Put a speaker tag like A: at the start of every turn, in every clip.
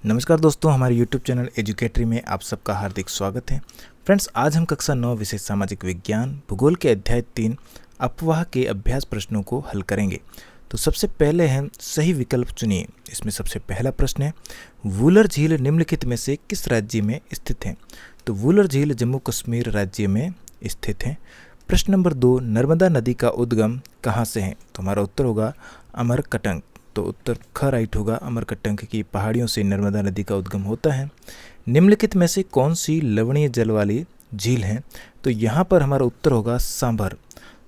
A: नमस्कार दोस्तों, हमारे YouTube चैनल एजुकेटरी में आप सबका हार्दिक स्वागत है। फ्रेंड्स, आज हम कक्षा 9 विषय सामाजिक विज्ञान भूगोल के अध्याय 3 अपवाह के अभ्यास प्रश्नों को हल करेंगे। तो सबसे पहले हम सही विकल्प चुनिए। इसमें सबसे पहला प्रश्न है, वूलर झील निम्नलिखित में से किस राज्य में स्थित है? तो वूलर झील जम्मू कश्मीर राज्य में स्थित है। प्रश्न नंबर 2, नर्मदा नदी का उद्गम कहाँ से है? तो हमारा उत्तर होगा अमरकंटक। तो उत्तर ख राइट होगा, अमरकंटक की पहाड़ियों से नर्मदा नदी का उद्गम होता है। निम्नलिखित में से कौन सी लवणीय जल वाली झील है? तो यहाँ पर हमारा उत्तर होगा सांभर।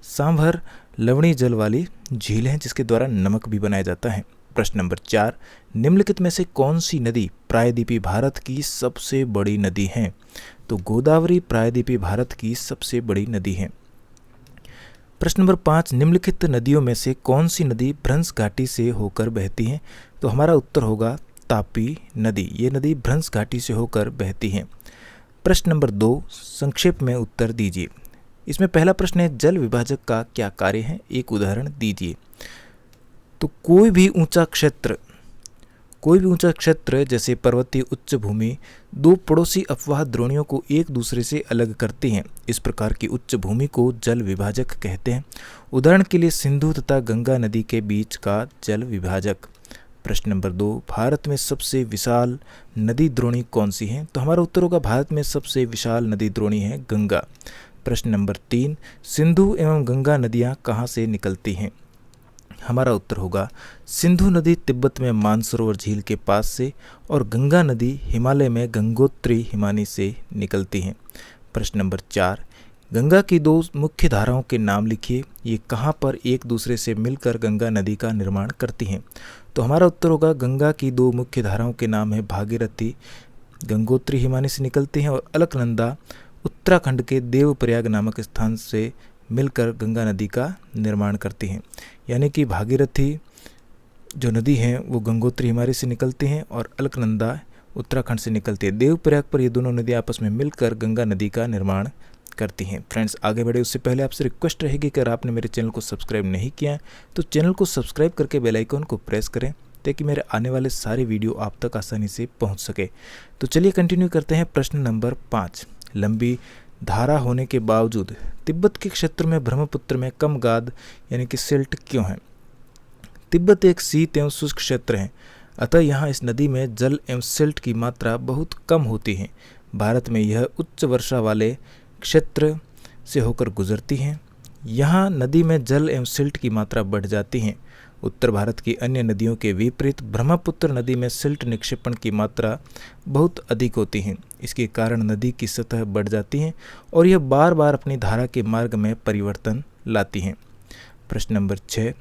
A: सांभर लवणीय जल वाली झील है जिसके द्वारा नमक भी बनाया जाता है। प्रश्न नंबर 4, निम्नलिखित में से कौन सी नदी प्रायद्वीपीय भारत की सबसे बड़ी नदी है? तो गोदावरी प्रायद्वीपीय भारत की सबसे बड़ी नदी है। प्रश्न नंबर 5, निम्नलिखित नदियों में से कौन सी नदी भ्रंश घाटी से होकर बहती है? तो हमारा उत्तर होगा तापी नदी। ये नदी भ्रंश घाटी से होकर बहती है। प्रश्न नंबर 2, संक्षेप में उत्तर दीजिए। इसमें पहला प्रश्न है, जल विभाजक का क्या कार्य है? एक उदाहरण दीजिए। तो कोई भी ऊंचा क्षेत्र जैसे पर्वतीय उच्च भूमि दो पड़ोसी अपवाह द्रोणियों को एक दूसरे से अलग करती हैं। इस प्रकार की उच्च भूमि को जल विभाजक कहते हैं। उदाहरण के लिए सिंधु तथा गंगा नदी के बीच का जल विभाजक। प्रश्न नंबर 2, भारत में सबसे विशाल नदी द्रोणी कौन सी है? तो हमारा उत्तर होगा भारत में सबसे विशाल नदी द्रोणी है गंगा। प्रश्न नंबर 3, सिंधु एवं गंगा नदियाँ कहाँ से निकलती हैं? हमारा उत्तर होगा सिंधु नदी तिब्बत में मानसरोवर झील के पास से और गंगा नदी हिमालय में गंगोत्री हिमानी से निकलती हैं। प्रश्न नंबर 4, गंगा की दो मुख्य धाराओं के नाम लिखिए। ये कहाँ पर एक दूसरे से मिलकर गंगा नदी का निर्माण करती हैं? तो हमारा उत्तर होगा गंगा की दो मुख्य धाराओं के नाम है भागीरथी, गंगोत्री हिमानी से निकलती हैं, और अलकनंदा उत्तराखंड के देवप्रयाग नामक स्थान से मिलकर गंगा नदी का निर्माण करती हैं। यानी कि भागीरथी जो नदी है वो गंगोत्री हिमानी से निकलती हैं और अलकनंदा उत्तराखंड से निकलती है। देवप्रयाग पर ये दोनों नदियाँ आपस में मिलकर गंगा नदी का निर्माण करती हैं। फ्रेंड्स, आगे बढ़े उससे पहले आपसे रिक्वेस्ट रहेगी कि अगर आपने मेरे चैनल को सब्सक्राइब नहीं किया है तो चैनल को सब्सक्राइब करके बेल आइकन को प्रेस करें ताकि मेरे आने वाले सारे वीडियो आप तक आसानी से पहुँच सके। तो चलिए कंटिन्यू करते हैं। प्रश्न नंबर 5, लंबी धारा होने के बावजूद तिब्बत के क्षेत्र में ब्रह्मपुत्र में कम गाद यानी कि सिल्ट क्यों है? तिब्बत एक शीत एवं शुष्क क्षेत्र है, अतः यहाँ इस नदी में जल एवं सिल्ट की मात्रा बहुत कम होती है। भारत में यह उच्च वर्षा वाले क्षेत्र से होकर गुजरती है। यहाँ नदी में जल एवं सिल्ट की मात्रा बढ़ जाती है। उत्तर भारत की अन्य नदियों के विपरीत ब्रह्मपुत्र नदी में सिल्ट निक्षेपण की मात्रा बहुत अधिक होती है। इसके कारण नदी की सतह बढ़ जाती है और यह बार बार अपनी धारा के मार्ग में परिवर्तन लाती हैं। प्रश्न नंबर 6,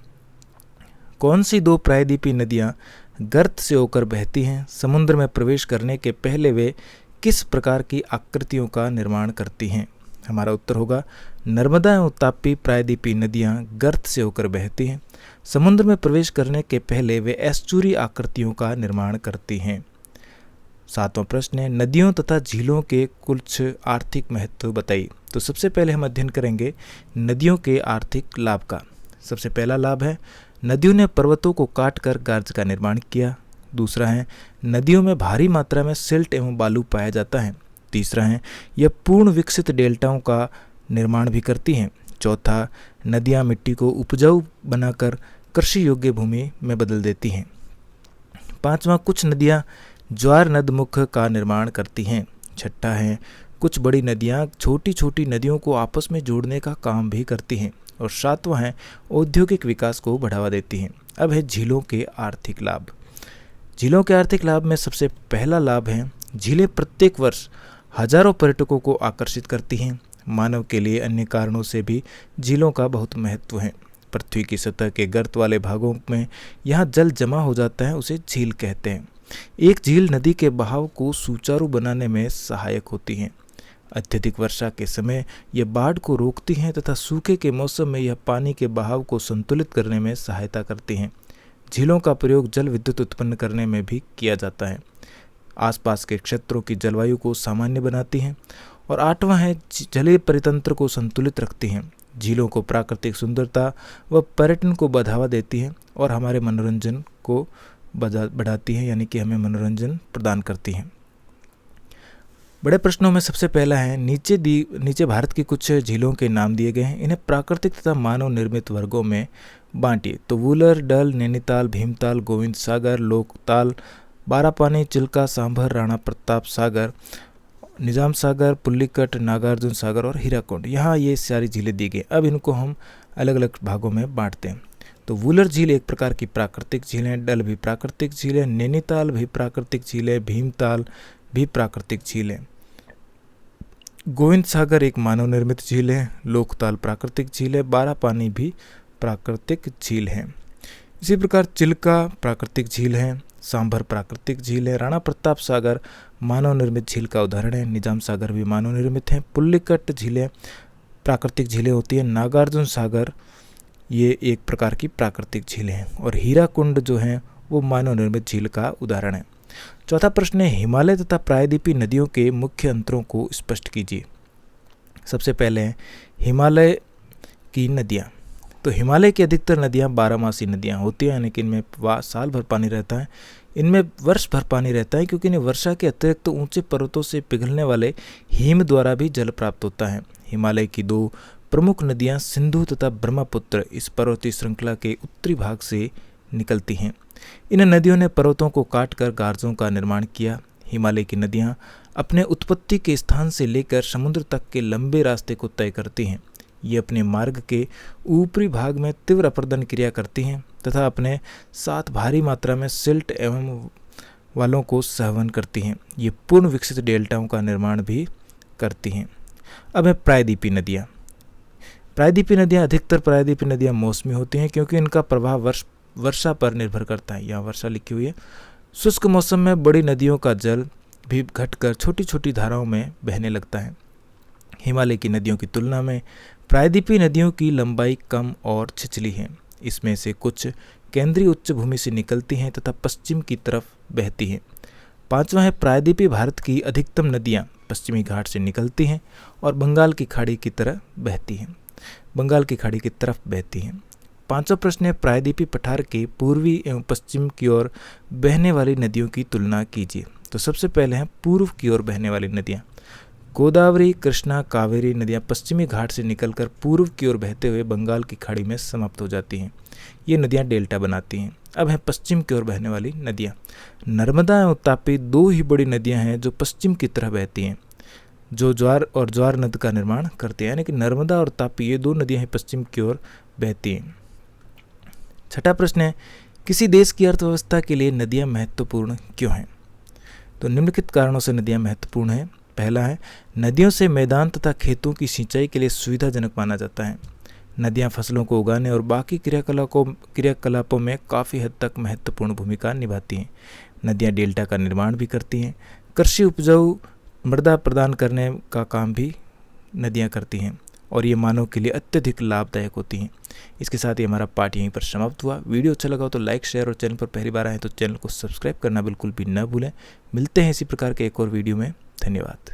A: कौन सी दो प्रायद्वीपीय नदियाँ गर्त से होकर बहती हैं? समुद्र में प्रवेश करने के पहले वे किस प्रकार की आकृतियों का निर्माण करती हैं? हमारा उत्तर होगा नर्मदा एवं तापी प्रायद्वीपीय नदियाँ गर्त से होकर बहती हैं। समुद्र में प्रवेश करने के पहले वे एस्चुरी आकृतियों का निर्माण करती हैं। 7वां प्रश्न है, नदियों तथा झीलों के कुछ आर्थिक महत्व बताइए। तो सबसे पहले हम अध्ययन करेंगे नदियों के आर्थिक लाभ का। सबसे पहला लाभ है, नदियों ने पर्वतों को काटकर गार्ज का निर्माण किया। दूसरा है, नदियों में भारी मात्रा में सिल्ट एवं बालू पाया जाता है। तीसरा है, यह पूर्ण विकसित डेल्टाओं का निर्माण भी करती हैं। चौथा, नदियाँ मिट्टी को उपजाऊ बनाकर कृषि योग्य भूमि में बदल देती हैं। 5वां, कुछ नदियाँ ज्वार नदमुख का निर्माण करती हैं। 6ठा है, कुछ बड़ी नदियाँ छोटी छोटी नदियों को आपस में जोड़ने का काम भी करती हैं। और 7वां है, औद्योगिक विकास को बढ़ावा देती हैं। अब है झीलों के आर्थिक लाभ। झीलों के आर्थिक लाभ में सबसे पहला लाभ है, झीलें प्रत्येक वर्ष हजारों पर्यटकों को आकर्षित करती हैं। मानव के लिए अन्य कारणों से भी झीलों का बहुत महत्व है। पृथ्वी की सतह के गर्त वाले भागों में यहाँ जल जमा हो जाता है, उसे झील कहते हैं। एक झील नदी के बहाव को सुचारू बनाने में सहायक होती हैं। अत्यधिक वर्षा के समय यह बाढ़ को रोकती हैं तथा सूखे के मौसम में यह पानी के बहाव को संतुलित करने में सहायता करती हैं। झीलों का प्रयोग जल विद्युत उत्पन्न करने में भी किया जाता है। आसपास के क्षेत्रों की जलवायु को सामान्य बनाती हैं। और 8वां है, जलीय परितंत्र को संतुलित रखती हैं। झीलों को प्राकृतिक सुंदरता व पर्यटन को बढ़ावा देती हैं और हमारे मनोरंजन को बढ़ाती हैं, यानी कि हमें मनोरंजन प्रदान करती हैं। बड़े प्रश्नों में सबसे पहला है, नीचे भारत की कुछ झीलों के नाम दिए गए हैं, इन्हें प्राकृतिक तथा मानव निर्मित वर्गों में बांटिए। तो वूलर, डल, नैनीताल, भीमताल, गोविंद सागर, लोकताल, बारापानी, चिल्का, सांभर, राणा प्रताप सागर, निजाम सागर, पुल्लिकट, नागार्जुन सागर और हीराकुंड। यहाँ ये सारी झीलें दी गई। अब इनको हम अलग अलग भागों में बांटते हैं। तो वूलर झील एक प्रकार की प्राकृतिक झील है, डल भी प्राकृतिक झील है, नैनीताल भी प्राकृतिक झील है, भीमताल भी प्राकृतिक झील है, गोविंद सागर एक मानव निर्मित झील है, लोकताल प्राकृतिक झील है, बारापानी भी प्राकृतिक झील है। इसी प्रकार चिल्का प्राकृतिक झील है, सांभर प्राकृतिक झील है, राणा प्रताप सागर मानव निर्मित झील का उदाहरण है, निजाम सागर भी मानव निर्मित है, पुल्लिकट झीलें प्राकृतिक झीलें होती है, नागार्जुन सागर ये एक प्रकार की प्राकृतिक झीलें हैं, और हीराकुंड जो है वो मानव निर्मित झील का उदाहरण है। चौथा प्रश्न है, हिमालय तथा प्रायद्वीपीय नदियों के मुख्य अंतरों को स्पष्ट कीजिए। सबसे पहले है हिमालय की नदियाँ। तो हिमालय की अधिकतर नदियाँ बारहमासी नदियाँ होती हैं, यानी कि इनमें साल भर पानी रहता है। इनमें वर्ष भर पानी रहता है क्योंकि इन्हें वर्षा के अतिरिक्त तो ऊंचे पर्वतों से पिघलने वाले हिम द्वारा भी जल प्राप्त होता है। हिमालय की दो प्रमुख नदियाँ सिंधु तथा ब्रह्मपुत्र इस पर्वतीय श्रृंखला के उत्तरी भाग से निकलती हैं। इन नदियों ने पर्वतों को काटकर गार्जों का निर्माण किया। हिमालय की नदियाँ अपने उत्पत्ति के स्थान से लेकर समुद्र तक के लंबे रास्ते को तय करती हैं। ये अपने मार्ग के ऊपरी भाग में तीव्र अपरदन क्रिया करती हैं तथा अपने साथ भारी मात्रा में सिल्ट एवं वालों को सहवन करती हैं। ये पूर्ण विकसित डेल्टाओं का निर्माण भी करती हैं। अब है प्रायद्वीपीय नदियाँ। प्रायद्वीपीय नदियाँ अधिकतर प्रायद्वीपीय नदियाँ मौसमी होती हैं क्योंकि इनका प्रभाव वर्षा पर निर्भर करता है। यहाँ वर्षा लिखी हुई है। शुष्क मौसम में बड़ी नदियों का जल भी घटकर छोटी छोटी धाराओं में बहने लगता है। हिमालय की नदियों की तुलना में प्रायद्वीपीय नदियों की लंबाई कम और छिछली है। इसमें से कुछ केंद्रीय उच्च भूमि से निकलती हैं तथा पश्चिम की तरफ बहती हैं। पांचवा है प्रायद्वीपीय भारत की अधिकतम नदियाँ पश्चिमी घाट से निकलती हैं और बंगाल की खाड़ी की तरफ बहती हैं। पांचवा प्रश्न है प्रायद्वीपीय पठार के पूर्वी एवं पश्चिम की ओर बहने वाली नदियों की तुलना कीजिए। तो सबसे पहले है पूर्व की ओर बहने वाली नदियाँ। गोदावरी, कृष्णा, कावेरी नदियाँ पश्चिमी घाट से निकलकर पूर्व की ओर बहते हुए बंगाल की खाड़ी में समाप्त हो जाती हैं। ये नदियाँ डेल्टा बनाती हैं। अब है पश्चिम की ओर बहने वाली नदियाँ। नर्मदा एवं तापी दो ही बड़ी नदियाँ हैं जो पश्चिम की तरफ बहती हैं, जो ज्वार नद का निर्माण करते हैं, यानी कि नर्मदा और तापी ये दो नदियाँ ही पश्चिम की ओर बहती हैं। छठा प्रश्न है किसी देश की अर्थव्यवस्था के लिए नदियाँ महत्वपूर्ण क्यों हैं? तो निम्नलिखित कारणों से नदियाँ महत्वपूर्ण हैं। पहला है नदियों से मैदान तथा खेतों की सिंचाई के लिए सुविधाजनक माना जाता है। नदियाँ फसलों को उगाने और बाकी क्रियाकलापों में काफ़ी हद तक महत्वपूर्ण भूमिका निभाती हैं। नदियाँ डेल्टा का निर्माण भी करती हैं। कृषि उपजाऊ मृदा प्रदान करने का काम भी नदियाँ करती हैं और ये मानव के लिए अत्यधिक लाभदायक होती हैं। इसके साथ ही हमारा पाठ यहीं पर समाप्त हुआ। वीडियो अच्छा लगा हो तो लाइक, शेयर और चैनल पर पहली बार आए तो चैनल को सब्सक्राइब करना बिल्कुल भी न भूलें। मिलते हैं इसी प्रकार के एक और वीडियो में। धन्यवाद।